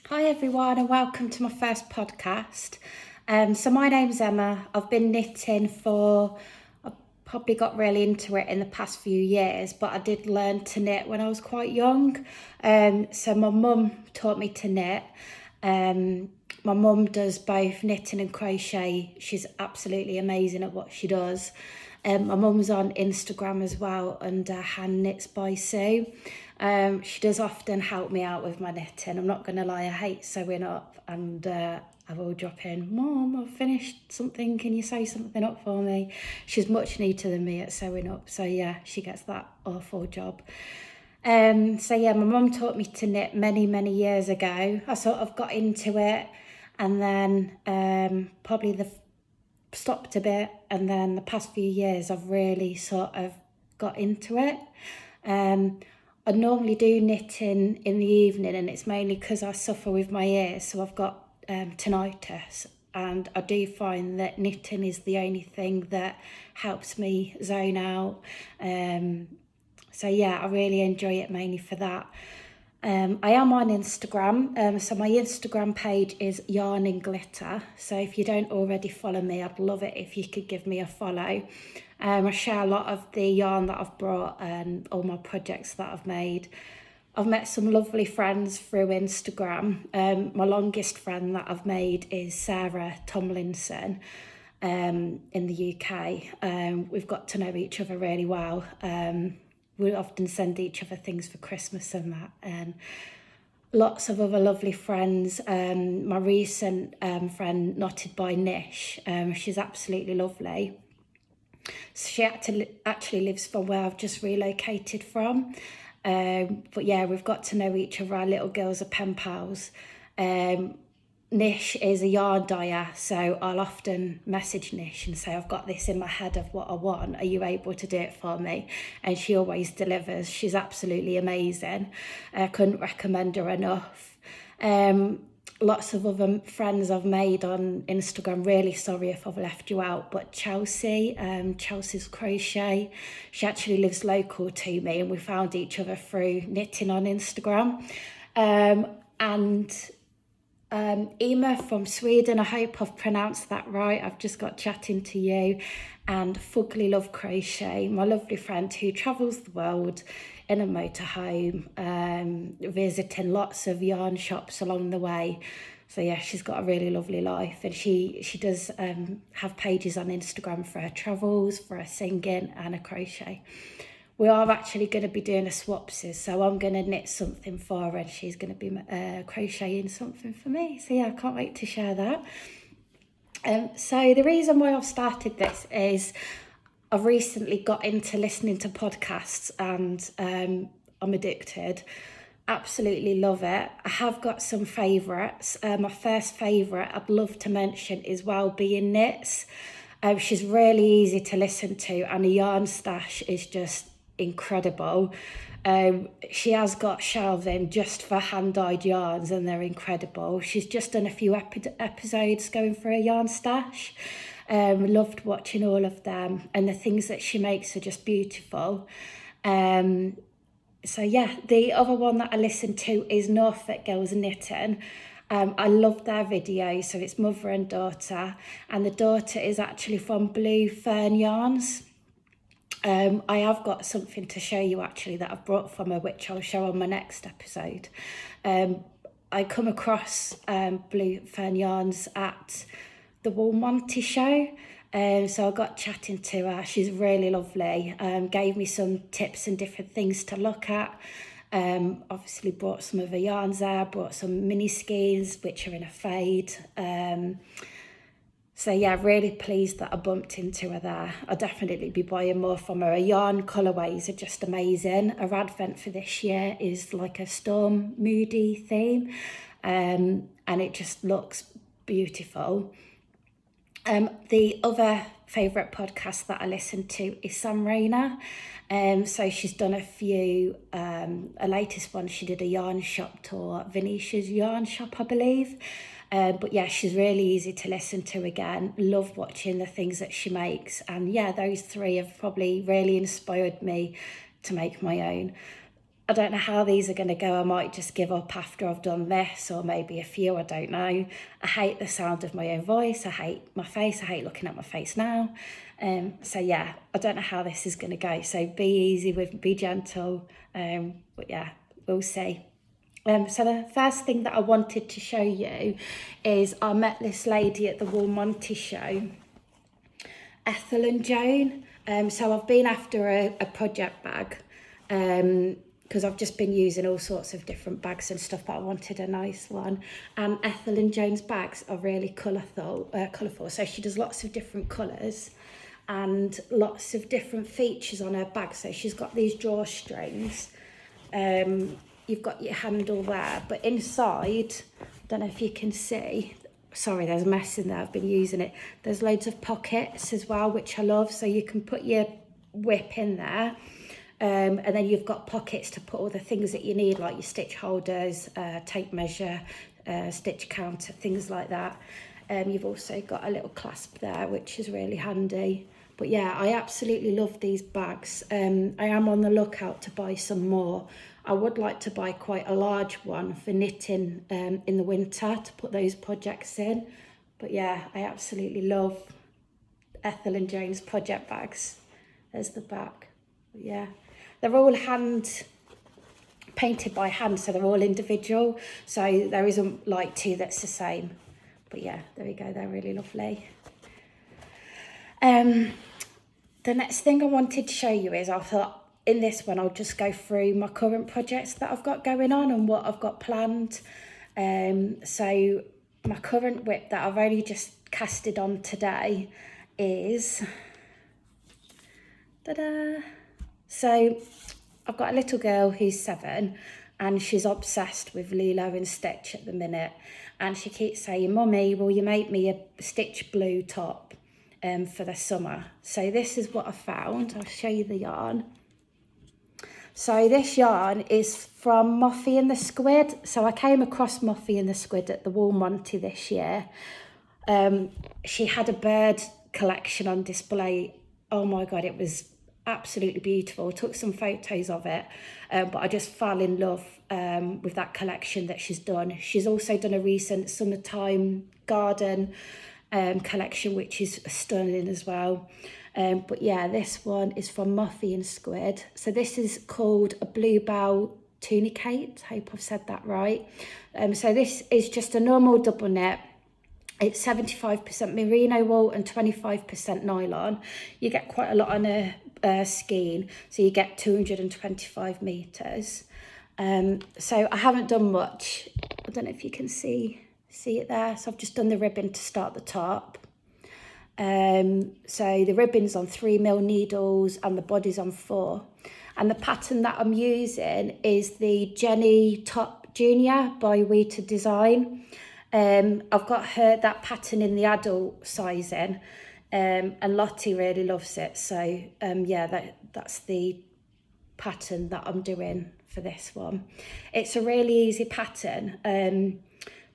Hi everyone and welcome to my first podcast. So my name's Emma. I've been knitting I've probably got really into it in the past few years, but I did learn to knit when I was quite young. So my mum taught me to knit. My mum does both knitting and crochet. She's absolutely amazing at what she does. My mum's on Instagram as well under Hand Knits by Sue. She does often help me out with my knitting. I'm not going to lie, I hate sewing up, and I will drop in, Mum, I've finished something, can you sew something up for me? She's much neater than me at sewing up, so yeah, she gets that awful job. My mum taught me to knit many years ago. I sort of got into it, and then stopped a bit, and then the past few years I've really sort of got into it. I normally do knitting in the evening, and it's mainly because I suffer with my ears, so I've got tinnitus, and I do find that knitting is the only thing that helps me zone out. I really enjoy it mainly for that. I am on Instagram, so my Instagram page is Yarn and Glitter. So if you don't already follow me, I'd love it if you could give me a follow. I share a lot of the yarn that I've brought and all my projects that I've made. I've met some lovely friends through Instagram. My longest friend that I've made is Sarah Tomlinson in the UK. We've got to know each other really well. We often send each other things for Christmas and that, and lots of other lovely friends. My recent friend, By Nish, she's absolutely lovely. So she actually lives from where I've just relocated from. But yeah, we've got to know each other. Our little girls are pen pals. Nish is a yarn dyer, so I'll often message Nish and say, I've got this in my head of what I want. Are you able to do it for me? And she always delivers. She's absolutely amazing. I couldn't recommend her enough. Lots of other friends I've made on Instagram. Really sorry if I've left you out, but Chelsea's Crochet. She actually lives local to me, and we found each other through knitting on Instagram. Emma from Sweden, I hope I've pronounced that right. I've just got chatting to you. And Fugly Love Crochet, my lovely friend who travels the world in a motorhome, visiting lots of yarn shops along the way. So yeah, she's got a really lovely life, and she does have pages on Instagram for her travels, for her singing and her crochet. We are actually going to be doing a swapsies, so I'm going to knit something for her and she's going to be crocheting something for me. So yeah, I can't wait to share that. So the reason why I've started this is I've recently got into listening to podcasts, and I'm addicted. Absolutely love it. I have got some favourites. My first favourite I'd love to mention is Wellbeing Knits. She's really easy to listen to, and the yarn stash is just incredible. She has got shelving just for hand-dyed yarns, and they're incredible. She's just done a few episodes going through a yarn stash. Loved watching all of them, and the things that she makes are just beautiful. The other one that I listen to is Norfolk Girls Knitting. I love their video. So it's mother and daughter, and the daughter is actually from Blue Fern Yarns. I have got something to show you actually that I've brought from her, which I'll show on my next episode. I come across Blue Fern Yarns at the Wool Monty show. So I got chatting to her. She's really lovely. Gave me some tips and different things to look at. Obviously brought some of her yarns there, brought some mini skeins which are in a fade. Really pleased that I bumped into her there. I'll definitely be buying more from her. Her yarn colourways are just amazing. Her advent for this year is like a storm moody theme, and it just looks beautiful. The other favourite podcast that I listen to is Rayner. So she's done a few, her latest one, she did a yarn shop tour, Venetia's yarn shop, I believe. But yeah, she's really easy to listen to again. Love watching the things that she makes. And yeah, those three have probably really inspired me to make my own. I don't know how these are going to go. I might just give up after I've done this, or maybe a few, I don't know. I hate the sound of my own voice. I hate my face. I hate looking at my face now. So yeah, I don't know how this is going to go. So be easy be gentle. But yeah, we'll see. So the first thing that I wanted to show you is I met this lady at the Wool Monty show, Ethel and Joan. So I've been after a project bag because I've just been using all sorts of different bags and stuff, but I wanted a nice one. And Ethel and Joan's bags are really colourful. So she does lots of different colours and lots of different features on her bag. So she's got these drawstrings. You've got your handle there, but inside, I don't know if you can see, sorry, there's a mess in there, I've been using it. There's loads of pockets as well, which I love. So you can put your whip in there, and then you've got pockets to put all the things that you need, like your stitch holders, tape measure, stitch counter, things like that. You've also got a little clasp there, which is really handy. But yeah, I absolutely love these bags. I am on the lookout to buy some more. I would like to buy quite a large one for knitting in the winter to put those projects in. But yeah, I absolutely love Ethel and Joan's project bags. There's the back. But yeah, they're all hand painted by hand, so they're all individual. So there isn't like two that's the same. But yeah, there we go. They're really lovely. The next thing I wanted to show you is I thought in this one I'll just go through my current projects that I've got going on and what I've got planned. So my current whip that I've only just casted on today is, ta-da! So I've got a little girl who's 7 and she's obsessed with Lilo and Stitch at the minute, and she keeps saying, "Mummy, will you make me a Stitch blue top for the summer?" So this is what I found. I'll show you the yarn. So this yarn is from Muffy and the Squid. So I came across Muffy and the Squid at the Wool Monty this year. She had a bird collection on display. Oh my God, it was absolutely beautiful. Took some photos of it, but I just fell in love with that collection that she's done. She's also done a recent summertime garden collection, which is stunning as well. But yeah, this one is from Muffy and Squid. So this is called a Bluebell Tunicate. Hope I've said that right. So this is just a normal double knit. It's 75% merino wool and 25% nylon. You get quite a lot on a skein, so you get 225 meters. So I haven't done much. I don't know if you can see it there. So I've just done the ribbon to start the top. So the ribbon's on 3mm needles and the body's on 4. And the pattern that I'm using is the Jenny Top Junior by Weta Design. I've got that pattern in the adult sizing, and Lottie really loves it. So yeah, that's the pattern that I'm doing for this one. It's a really easy pattern.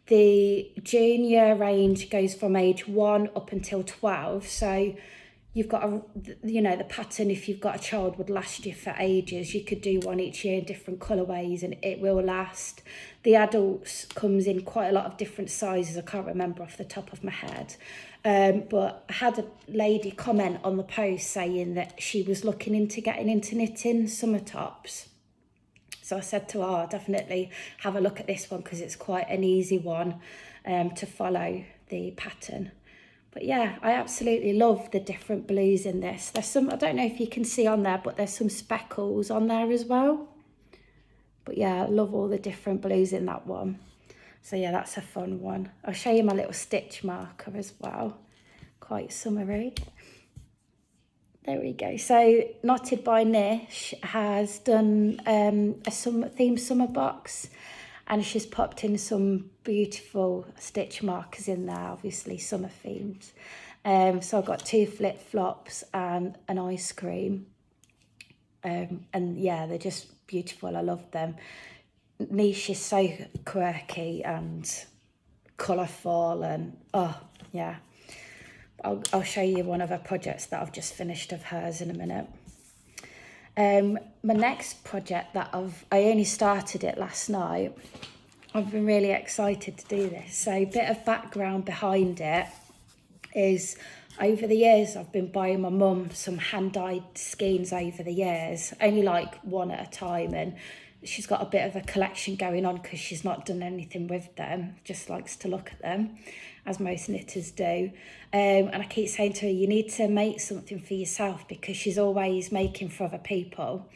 The junior range goes from age 1 up until 12. So you've got the pattern, if you've got a child, would last you for ages. You could do one each year in different colourways and it will last. The adults comes in quite a lot of different sizes. I can't remember off the top of my head. But I had a lady comment on the post saying that she was looking into getting into knitting summer tops. So I said to her, "I'll definitely have a look at this one because it's quite an easy one to follow the pattern." But yeah, I absolutely love the different blues in this. There's some, I don't know if you can see on there, but there's some speckles on there as well. But yeah, I love all the different blues in that one. So yeah, that's a fun one. I'll show you my little stitch marker as well. Quite summery. There we go. So Knotted by Nish has done a themed summer box, and she's popped in some beautiful stitch markers in there, obviously summer themed. So I've got 2 flip-flops and an ice cream. And yeah, they're just beautiful. I love them. Niche is so quirky and colourful, and oh yeah. I'll show you one of her projects that I've just finished of hers in a minute. My next project that I only started it last night. I've been really excited to do this. So a bit of background behind it is, over the years I've been buying my mum some hand-dyed skeins over the years, only like one at a time, and she's got a bit of a collection going on because she's not done anything with them, just likes to look at them, as most knitters do. And I keep saying to her, you need to make something for yourself, because she's always making for other people.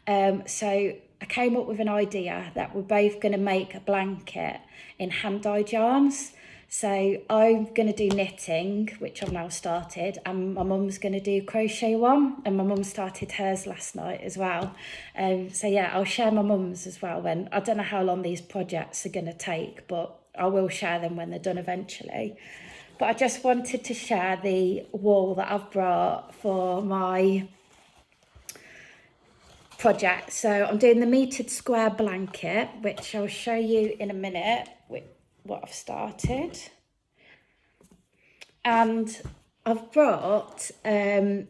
So I came up with an idea that we're both going to make a blanket in hand-dyed yarns. So I'm going to do knitting, which I've now started, and my mum's going to do crochet one, and my mum started hers last night as well. So yeah, I'll share my mum's as well when, I don't know how long these projects are going to take, but I will share them when they're done eventually. But I just wanted to share the wool that I've brought for my project. So I'm doing the metered square blanket, which I'll show you in a minute with what I've started. And I've brought a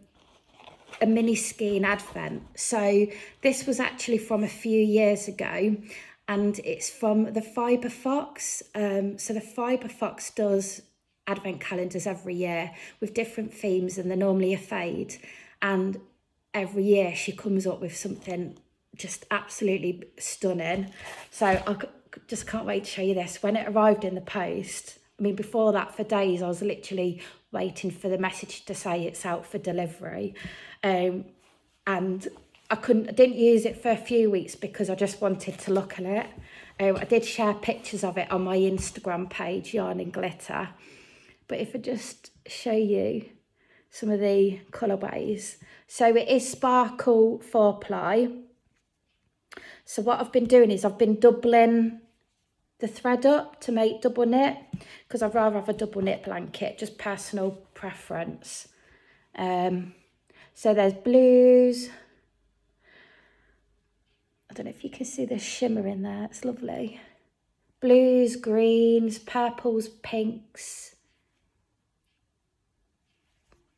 mini skein advent. So this was actually from a few years ago, and it's from the Fibre Fox. So the Fibre Fox does advent calendars every year with different themes, and they're normally a fade, and every year she comes up with something just absolutely stunning. So I just can't wait to show you this. When it arrived in the post, I mean, before that, for days, I was literally waiting for the message to say it's out for delivery. And I didn't use it for a few weeks because I just wanted to look at it. I did share pictures of it on my Instagram page, Yarn and Glitter. But if I just show you some of the colourways. So it is sparkle 4-ply. So what I've been doing is I've been doubling the thread up to make double knit, because I'd rather have a double knit blanket, just personal preference. So there's blues. I don't know if you can see the shimmer in there, it's lovely. Blues, greens, purples, pinks,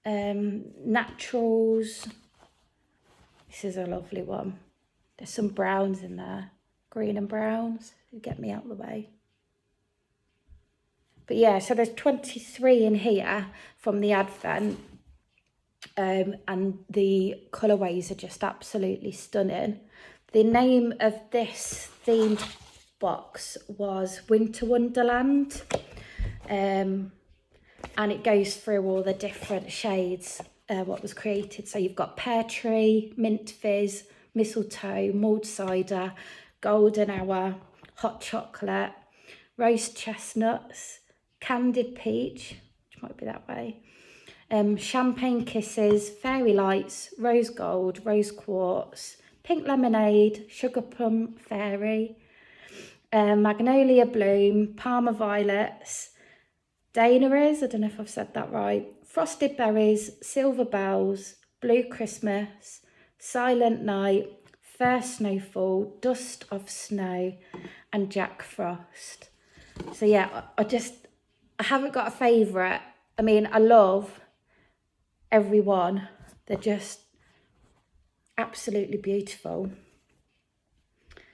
naturals. This is a lovely one. There's some browns in there, green and browns. Get me out of the way. But yeah, so there's 23 in here from the advent, and the colourways are just absolutely stunning. The name of this themed box was Winter Wonderland, and it goes through all the different shades what was created. So you've got pear tree, mint fizz, mistletoe, mulled cider, golden hour, hot chocolate, roast chestnuts, candied peach, which might be that way, champagne kisses, fairy lights, rose gold, rose quartz, pink lemonade, sugar plum fairy, magnolia bloom, Parma violets, Daneries, I don't know if I've said that right, frosted berries, silver bells, blue Christmas, silent night, first snowfall, dust of snow, and Jack Frost. So yeah, I haven't got a favourite. I mean, I love every one. They're just absolutely beautiful.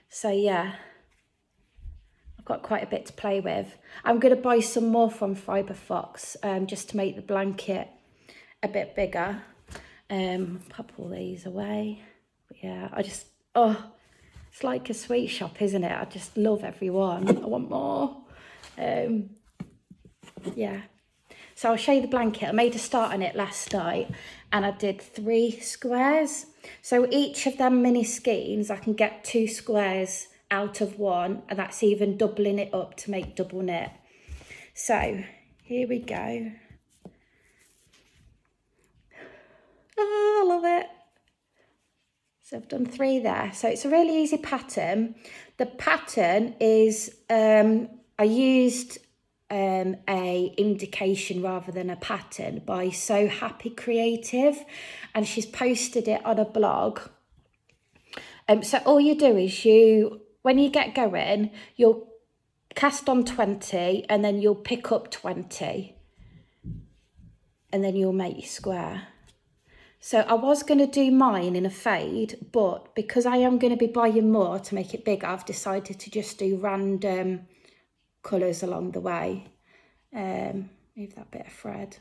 So yeah, I've got quite a bit to play with. I'm going to buy some more from Fibre Fox, just to make the blanket a bit bigger. Pop all these away. But yeah, it's like a sweet shop, isn't it? I just love every one. I want more. Yeah. So I'll show you the blanket. I made a start on it last night, and I did 3 squares. So each of them mini skeins, I can get 2 squares out of one, and that's even doubling it up to make double knit. So here we go. Oh, I love it. So I've done 3 there. So it's a really easy pattern. The pattern is, I used a indication rather than a pattern by So Happy Creative, and she's posted it on a blog. So all you do is when you get going, you'll cast on 20, and then you'll pick up 20, and then you'll make your square. So I was going to do mine in a fade, but because I am going to be buying more to make it bigger, I've decided to just do random colours along the way. Move that bit of thread.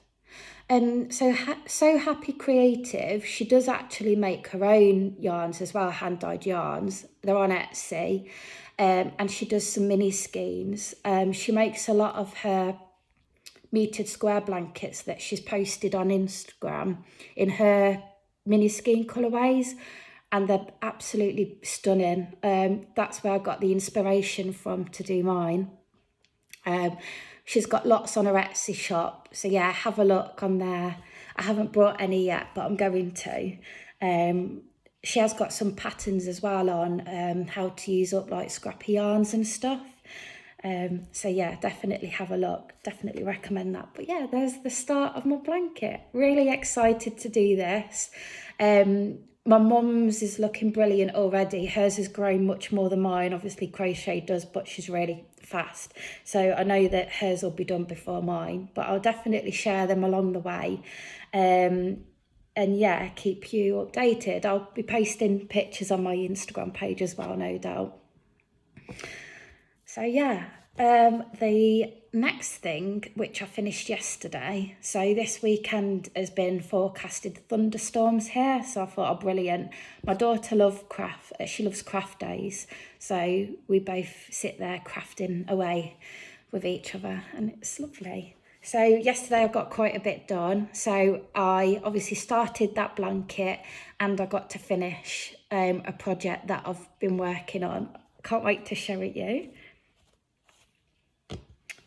So Happy Creative, she does actually make her own yarns as well, hand-dyed yarns. They're on Etsy, and she does some mini skeins. She makes a lot of her metered square blankets that she's posted on Instagram in her mini skein colourways, and they're absolutely stunning. That's where I got the inspiration from to do mine. She's got lots on her Etsy shop, so yeah, have a look on there. I haven't brought any yet, but I'm going to. She has got some patterns as well on how to use up like scrappy yarns and stuff. So yeah, definitely have a look. Definitely recommend that. But yeah, there's the start of my blanket. Really excited to do this. My mum's is looking brilliant already. Hers has grown much more than mine. Obviously crochet does, but she's really fast. So I know that hers will be done before mine, but I'll definitely share them along the way. And yeah, keep you updated. I'll be posting pictures on my Instagram page as well, no doubt. So yeah, the next thing, which I finished yesterday, so this weekend has been forecasted thunderstorms here, so I thought, oh brilliant. My daughter loves craft, she loves craft days, so we both sit there crafting away with each other, and it's lovely. So yesterday I got quite a bit done, so I obviously started that blanket and I got to finish a project that I've been working on. Can't wait to show it you.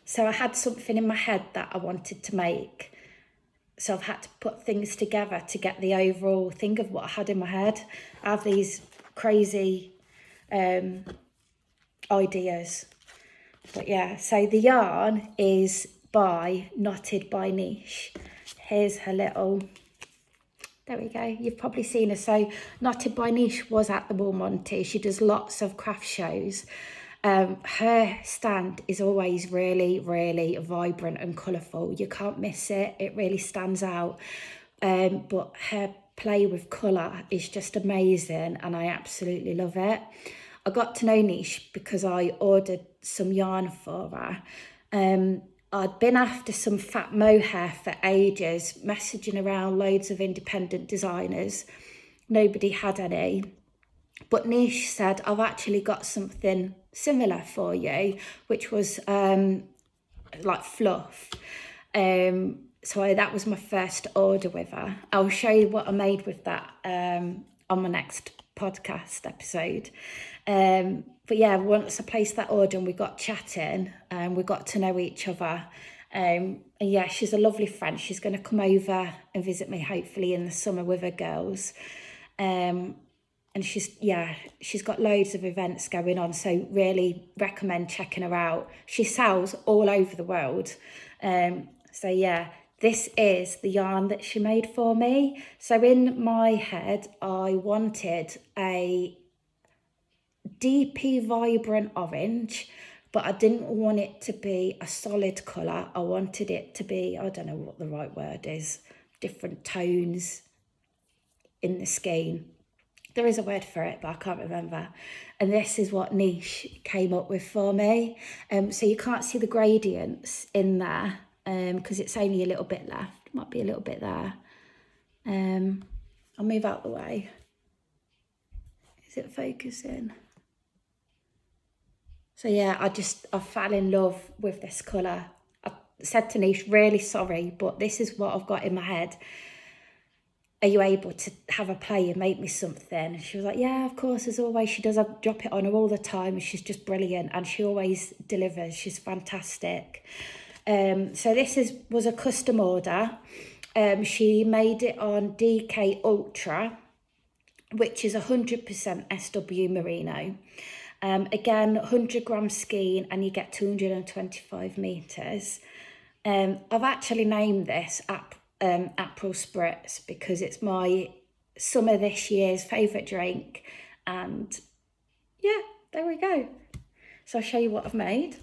So I had something in my head that I wanted to make. So I've had to put things together to get the overall thing of what I had in my head. I have these crazy ideas. But yeah, so the yarn is by Nish. Here's her little, there we go, you've probably seen her. So Knotted by Nish was at the Wool Monty. She does lots of craft shows. Her stand is always really, really vibrant and colourful. You can't miss it. It really stands out. But her play with colour is just amazing and I absolutely love it. I got to know Nish because I ordered some yarn for her. I'd been after some fat mohair for ages, messaging around loads of independent designers. Nobody had any. But Nish said, I've actually got something similar for you, which was like fluff. So that was my first order with her. I'll show you what I made with that on my next podcast episode. But yeah, once I placed that order and we got chatting and we got to know each other. And yeah, she's a lovely friend. She's going to come over and visit me hopefully in the summer with her girls. And she's got loads of events going on, so really recommend checking her out. She sells all over the world. So yeah, this is the yarn that she made for me. So in my head, I wanted a deepy, vibrant orange, but I didn't want it to be a solid colour. I wanted it to be, I don't know what the right word is, different tones in the skein. There is a word for it, but I can't remember. And this is what Nish came up with for me. So you can't see the gradients in there because it's only a little bit left. Might be a little bit there. I'll move out the way. Is it focusing? So yeah, I fell in love with this colour. I said to Nish, really sorry, but this is what I've got in my head. Are you able to have a play and make me something? And she was like, yeah, of course, as always. She does. I drop it on her all the time and she's just brilliant and she always delivers. She's fantastic. So this was a custom order. She made it on DK Ultra, which is 100% SW merino. Again, 100 gram skein and you get 225 metres. I've actually named this April Spritz because it's my summer this year's favourite drink, and yeah, there we go. So I'll show you what I've made.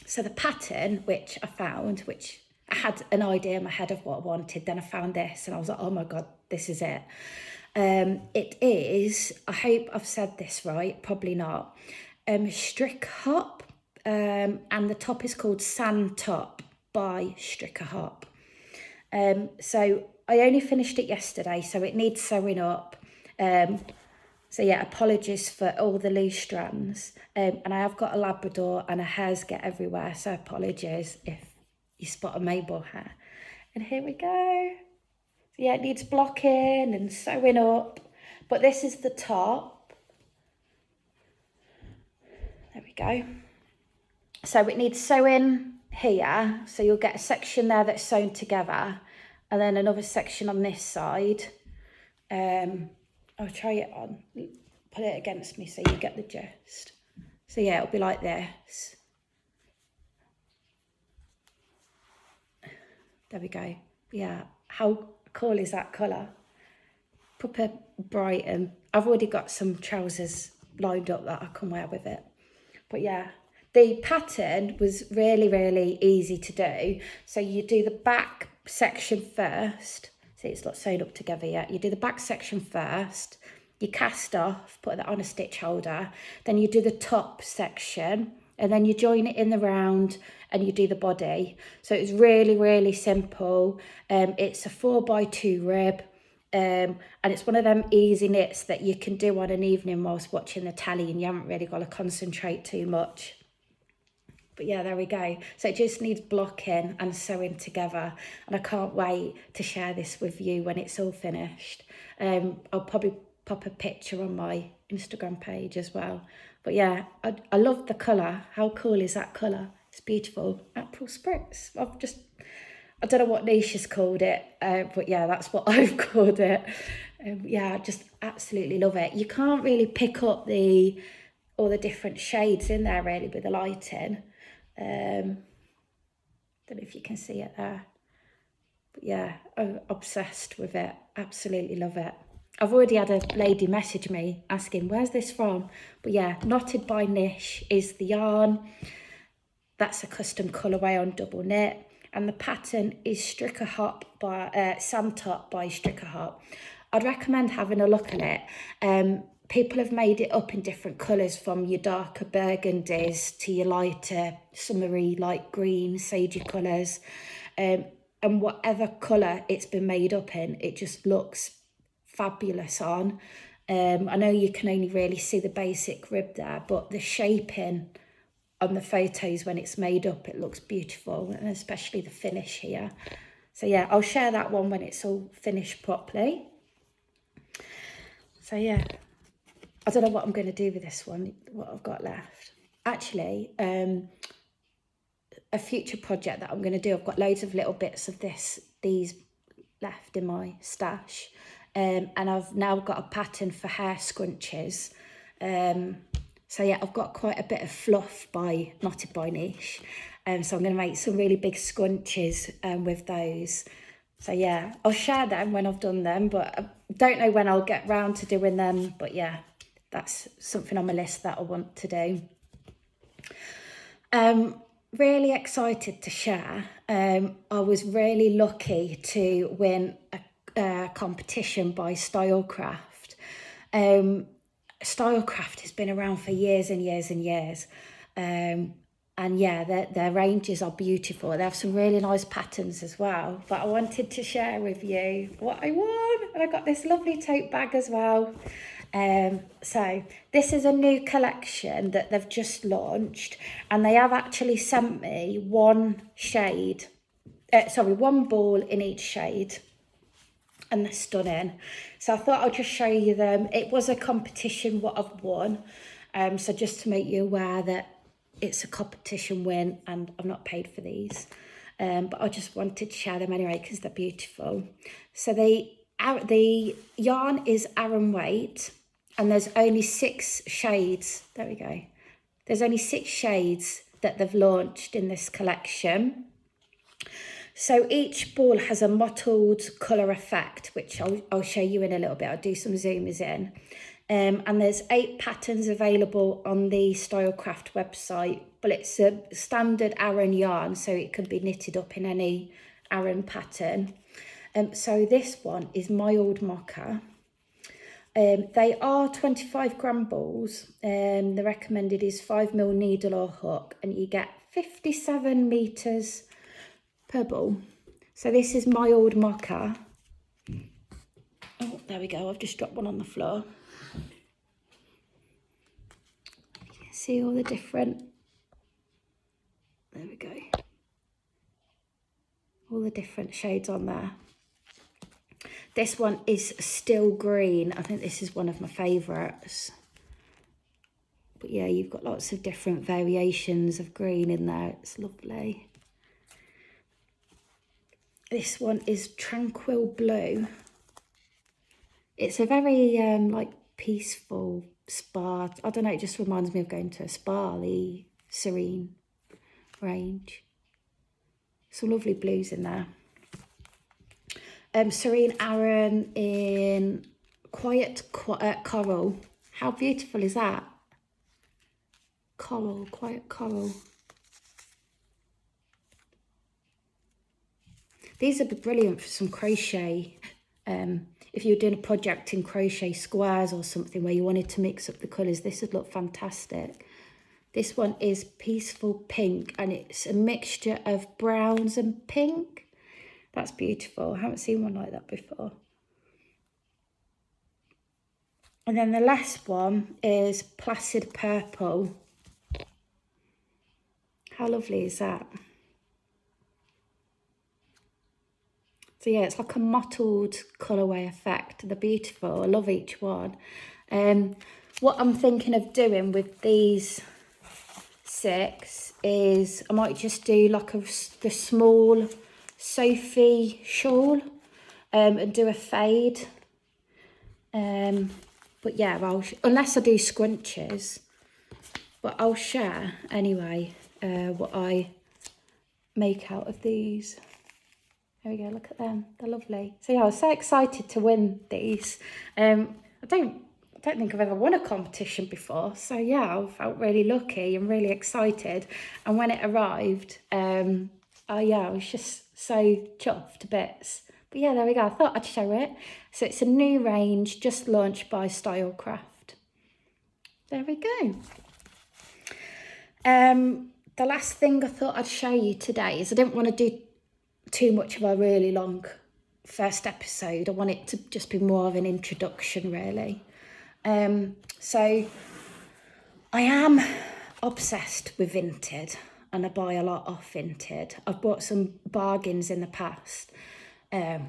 So the pattern which I found, which I had an idea in my head of what I wanted. Then I found this and I was like, oh my God, this is it. It is, I hope I've said this right, probably not, Stricker Hop, and the top is called Sand Top by Stricker Hop. So I only finished it yesterday, so it needs sewing up. So yeah, apologies for all the loose strands. And I have got a Labrador and her hairs get everywhere, so apologies if you spot a Mabel hair. And here we go. So yeah, it needs blocking and sewing up, but this is the top. There we go. So it needs sewing here, so you'll get a section there that's sewn together, and then another section on this side. I'll try it on, put it against me so you get the gist. So yeah, it'll be like this. There we go. Yeah, how cool is that colour? Proper bright, and I've already got some trousers lined up that I can wear with it. But yeah, the pattern was really, really easy to do. So you do the back section first. See, it's not sewn up together yet. You do the back section first. You cast off, put that on a stitch holder. Then you do the top section, and then you join it in the round and you do the body. So it's really, really simple. It's a 4x2 rib. And it's one of them easy knits that you can do on an evening whilst watching the telly and you haven't really got to concentrate too much. But yeah, there we go. So it just needs blocking and sewing together. And I can't wait to share this with you when it's all finished. I'll probably pop a picture on my Instagram page as well. But yeah, I love the colour. How cool is that colour? It's beautiful. April Spritz. I don't know what Nish has called it, but yeah, that's what I've called it. Yeah, I just absolutely love it. You can't really pick up all the different shades in there really with the lighting. Don't know if you can see it there. But yeah, I'm obsessed with it. Absolutely love it. I've already had a lady message me asking, where's this from? But yeah, Knotted by Nish is the yarn. That's a custom colourway on double knit. And the pattern is Stricker Hop by Sand Top by Stricker Hop. I'd recommend having a look at it. People have made it up in different colours, from your darker burgundies to your lighter, summery, light green, sagey colours. And whatever colour it's been made up in, it just looks fabulous on. I know you can only really see the basic rib there, but the shaping on the photos when it's made up, it looks beautiful, and especially the finish here. So yeah, I'll share that one when it's all finished properly. So yeah, I don't know what I'm going to do with this one, what I've got left. Actually, a future project that I'm going to do, I've got loads of little bits of these left in my stash. And I've now got a pattern for hair scrunchies. So yeah, I've got quite a bit of fluff by Knotted by Nish. So I'm going to make some really big scrunchies with those. So yeah, I'll share them when I've done them, but I don't know when I'll get round to doing them. But yeah, that's something on my list that I want to do. Really excited to share. I was really lucky to win a competition by Stylecraft. Stylecraft has been around for years and years and years. And yeah, their ranges are beautiful. They have some really nice patterns as well. But I wanted to share with you what I won. And I got this lovely tote bag as well. So this is a new collection that they've just launched. And they have actually sent me one ball in each shade. And they're stunning. So I thought I'd just show you them. It was a competition what I've won. So just to make you aware that it's a competition win and I've not paid for these. But I just wanted to share them anyway because they're beautiful. So the yarn is Aran weight, and there's only 6 shades. There we go. There's only 6 shades that they've launched in this collection. So each ball has a mottled colour effect, which I'll show you in a little bit. I'll do some zoomers in. And there's 8 patterns available on the Stylecraft website, Well, it's a standard Aran yarn, so it could be knitted up in any Aran pattern. So this one is My Old Mocha. They are 25 gram balls. The recommended is 5mm needle or hook, and you get 57 meters per ball. So this is My Old Mocha. Oh, there we go. I've just dropped one on the floor. You can see all the different, there we go. All the different shades on there. This one is still green. I think this is one of my favourites. But yeah, you've got lots of different variations of green in there. It's lovely. This one is Tranquil Blue. It's a very like peaceful spa. I don't know, it just reminds me of going to a spa, the Serene range. Some lovely blues in there. Serene Aran in Quiet Coral. How beautiful is that? Coral, Quiet Coral. These would be brilliant for some crochet. If you were doing a project in crochet squares or something where you wanted to mix up the colours, this would look fantastic. This one is Peaceful Pink, and it's a mixture of browns and pink. That's beautiful. I haven't seen one like that before. And then the last one is Placid Purple. How lovely is that? So yeah, it's like a mottled colourway effect. They're beautiful. I love each one. What I'm thinking of doing with these 6 is I might just do like the small Sophie shawl and do a fade. But yeah, unless I do scrunches, but I'll share anyway what I make out of these. There we go, look at them, they're lovely. So yeah, I was so excited to win these. I don't think I've ever won a competition before, so yeah, I felt really lucky and really excited. And when it arrived, I was just so chuffed to bits. But yeah, there we go, I thought I'd show it. So it's a new range just launched by Stylecraft. There we go. The last thing I thought I'd show you today is I didn't want to do too much of a really long first episode. I want it to just be more of an introduction, really. So I am obsessed with Vinted, and I buy a lot off Vinted. I've bought some bargains in the past,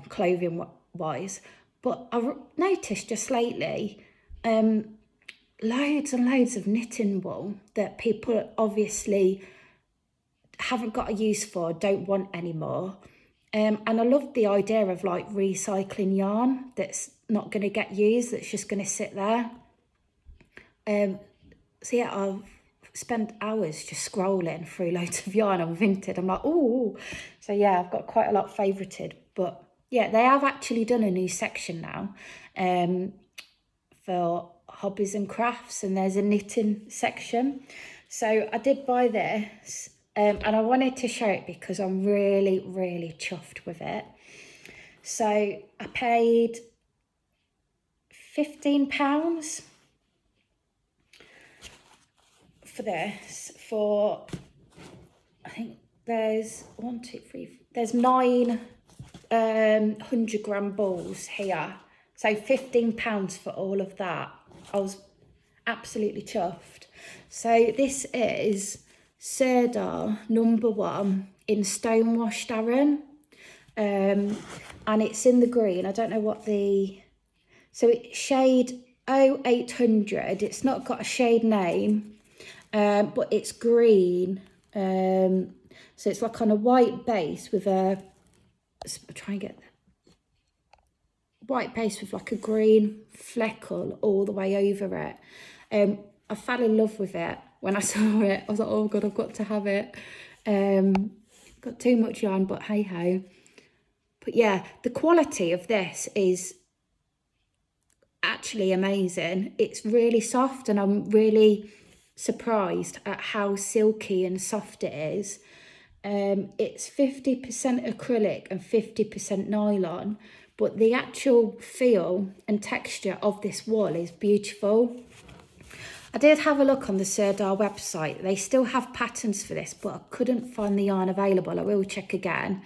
clothing wise, but I've noticed just lately loads and loads of knitting wool that people obviously haven't got a use for, don't want anymore. And I love the idea of like recycling yarn that's not going to get used, that's just going to sit there. So yeah, I've spent hours just scrolling through loads of yarn on Vinted. I'm like, oh, so yeah, I've got quite a lot favorited. But yeah, they have actually done a new section now for hobbies and crafts, and there's a knitting section. So I did buy this. And I wanted to show it because I'm really, really chuffed with it. So I paid £15 for this. For, I think there's there's 900 gram balls here. So £15 for all of that. I was absolutely chuffed. So this is Sedar #1 in stonewashed Aran, and it's in the green. I don't know what so it's shade 0800. It's not got a shade name, but it's green. So it's like on a white base with try and get white base with like a green fleckle all the way over it. I fell in love with it when I saw it. I was like, oh God, I've got to have it. Got too much yarn, but hey ho. But yeah, the quality of this is actually amazing. It's really soft, and I'm really surprised at how silky and soft it is. It's 50% acrylic and 50% nylon, but the actual feel and texture of this wool is beautiful. I did have a look on the Sedar website. They still have patterns for this, but I couldn't find the yarn available. I will check again.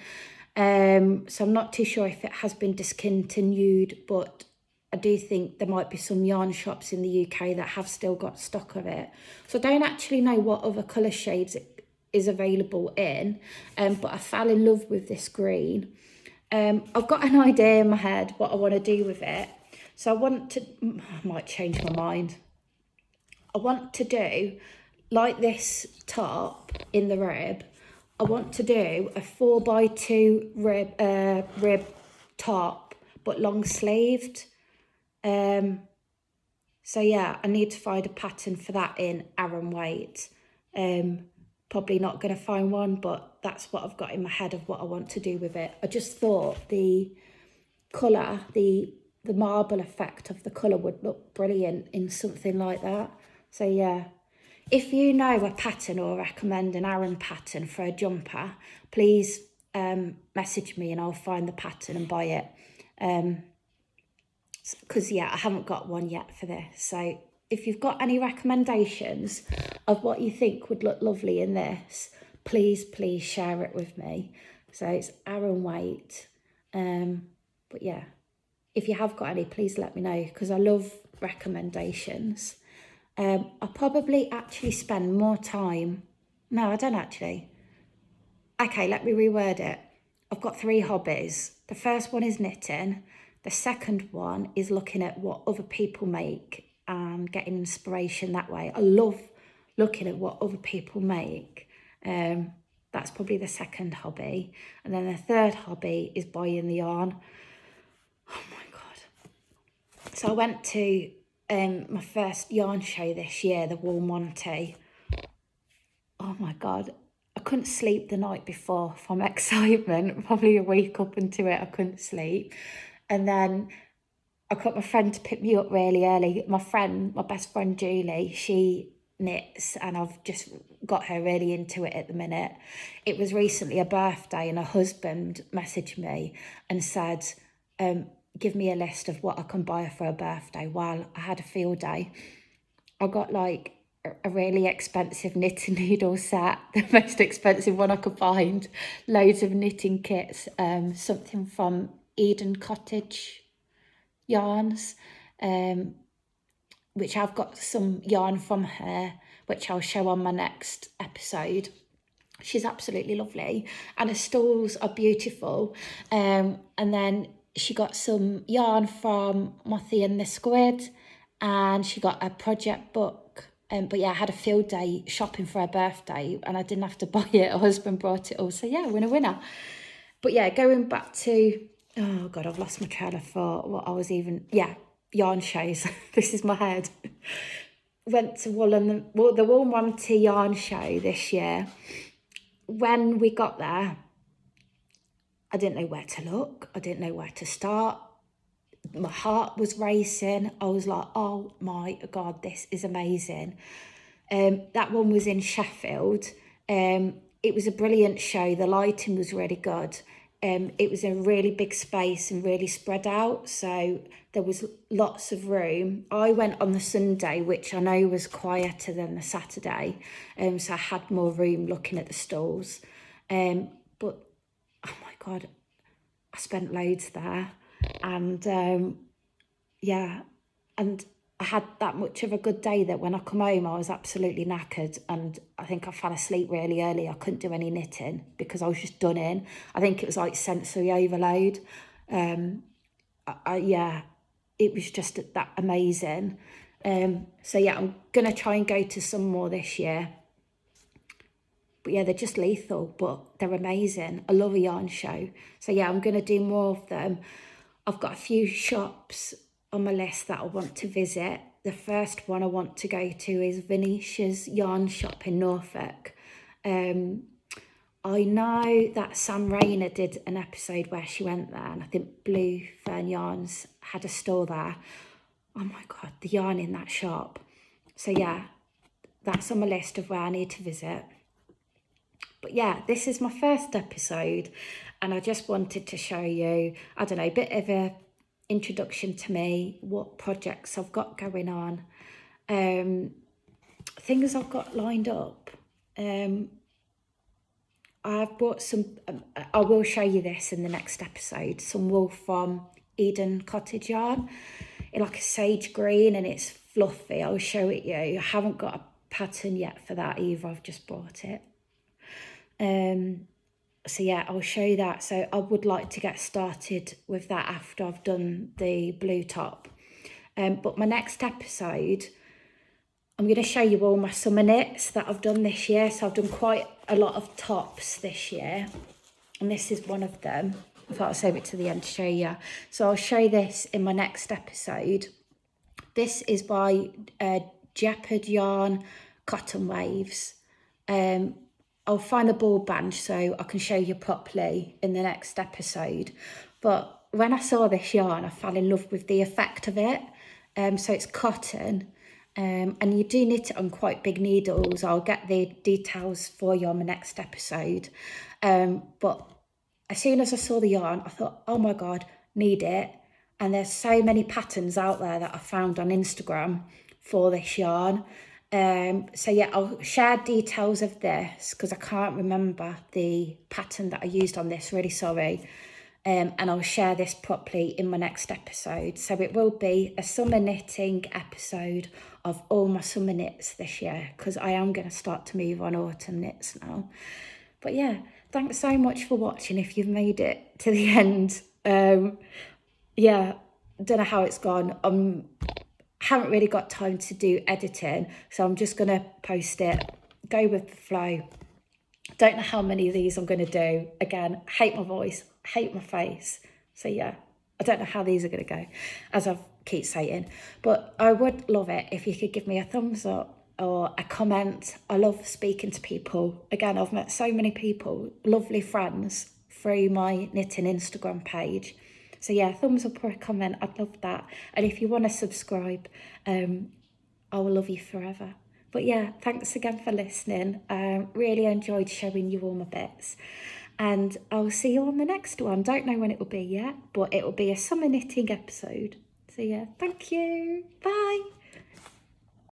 So I'm not too sure if it has been discontinued, but I do think there might be some yarn shops in the UK that have still got stock of it. So I don't actually know what other colour shades it is available in, but I fell in love with this green. I've got an idea in my head what I want to do with it. So I might change my mind. I want to do, like this top in the rib, I want to do a 4x2 rib top, but long sleeved. So yeah, I need to find a pattern for that in Aran weight. Probably not going to find one, but that's what I've got in my head of what I want to do with it. I just thought the colour, the marble effect of the colour would look brilliant in something like that. So yeah, if you know a pattern or recommend an Aran pattern for a jumper, please message me and I'll find the pattern and buy it. Because yeah, I haven't got one yet for this. So if you've got any recommendations of what you think would look lovely in this, please share it with me. So it's Aran weight. But yeah, if you have got any, please let me know, because I love recommendations. I'll probably actually spend more time. No, I don't actually. Okay, let me reword it. I've got 3 hobbies. The first one is knitting. The second one is looking at what other people make and getting inspiration that way. I love looking at what other people make. That's probably the second hobby. And then the third hobby is buying the yarn. Oh my God. So I went to my first yarn show this year, the Wool Monty. Oh my God. I couldn't sleep the night before from excitement. Probably a week up into it, I couldn't sleep. And then I got my friend to pick me up really early. My best friend Julie, she knits and I've just got her really into it at the minute. It was recently a birthday and her husband messaged me and said, give me a list of what I can buy her for her birthday. Well, I had a field day. I got like a really expensive knitting needle set, the most expensive one I could find, loads of knitting kits, something from Eden Cottage yarns, which I've got some yarn from her, which I'll show on my next episode. She's absolutely lovely and her stalls are beautiful. And then she got some yarn from Mothy and the Squid, and she got a project book. But yeah, I had a field day shopping for her birthday and I didn't have to buy it. Her husband brought it all. So yeah, winner. But yeah, going back to, oh God, I've lost my trail of thought. What I was even, yeah, yarn shows. This is my head. Went to the Wool Monty yarn show this year. When we got there, I didn't know where to look. I didn't know where to start. My heart was racing. I was like, oh my God, this is amazing. That one was in Sheffield. It was a brilliant show. The lighting was really good. It was a really big space and really spread out. So there was lots of room. I went on the Sunday, which I know was quieter than the Saturday. So I had more room looking at the stalls. But oh my God, I spent loads there. And yeah, and I had that much of a good day that when I come home, I was absolutely knackered. And I think I fell asleep really early. I couldn't do any knitting because I was just done in. I think it was like sensory overload. Yeah, it was just that amazing. So yeah, I'm going to try and go to some more this year. But yeah, they're just lethal, but they're amazing. I love a yarn show. So yeah, I'm going to do more of them. I've got a few shops on my list that I want to visit. The first one I want to go to is By Nish's yarn shop in Norfolk. I know that Sam Rayner did an episode where she went there, and I think Blue Fern Yarns had a store there. Oh my God, the yarn in that shop. So yeah, that's on my list of where I need to visit. But yeah, this is my first episode, and I just wanted to show you, I don't know, a bit of a introduction to me, what projects I've got going on, things I've got lined up. I've bought some, I will show you this in the next episode, some wool from Eden Cottage Yarn, in like a sage green, and it's fluffy. I'll show it you. I haven't got a pattern yet for that either, I've just bought it. So yeah, I'll show you that. So I would like to get started with that after I've done the blue top. But my next episode, I'm going to show you all my summer knits that I've done this year. So I've done quite a lot of tops this year, and this is one of them. I thought I'd save it to the end to show you. So I'll show you this in my next episode. This is by Jeopard Yarn Cotton Waves. I'll find the ball band so I can show you properly in the next episode. But when I saw this yarn, I fell in love with the effect of it. So it's cotton, and you do knit it on quite big needles. I'll get the details for you on the next episode. But as soon as I saw the yarn, I thought, oh my God, need it. And there's so many patterns out there that I found on Instagram for this yarn. So yeah, I'll share details of this because I can't remember the pattern that I used on this, really sorry. And I'll share this properly in my next episode. So it will be a summer knitting episode of all my summer knits this year, because I am going to start to move on autumn knits now. But yeah, thanks so much for watching if you've made it to the end. Yeah, don't know how it's gone. Haven't really got time to do editing, so I'm just gonna post it, go with the flow. Don't know how many of these I'm gonna do. Again, hate my voice, hate my face. So yeah, I don't know how these are gonna go, as I keep saying. But I would love it if you could give me a thumbs up or a comment. I love speaking to people. Again, I've met so many people, lovely friends, through my knitting Instagram page. So yeah, thumbs up or a comment, I'd love that. And if you want to subscribe, I will love you forever. But yeah, thanks again for listening. Really enjoyed showing you all my bits. And I'll see you on the next one. Don't know when it will be yet, but it will be a summer knitting episode. So yeah, thank you. Bye.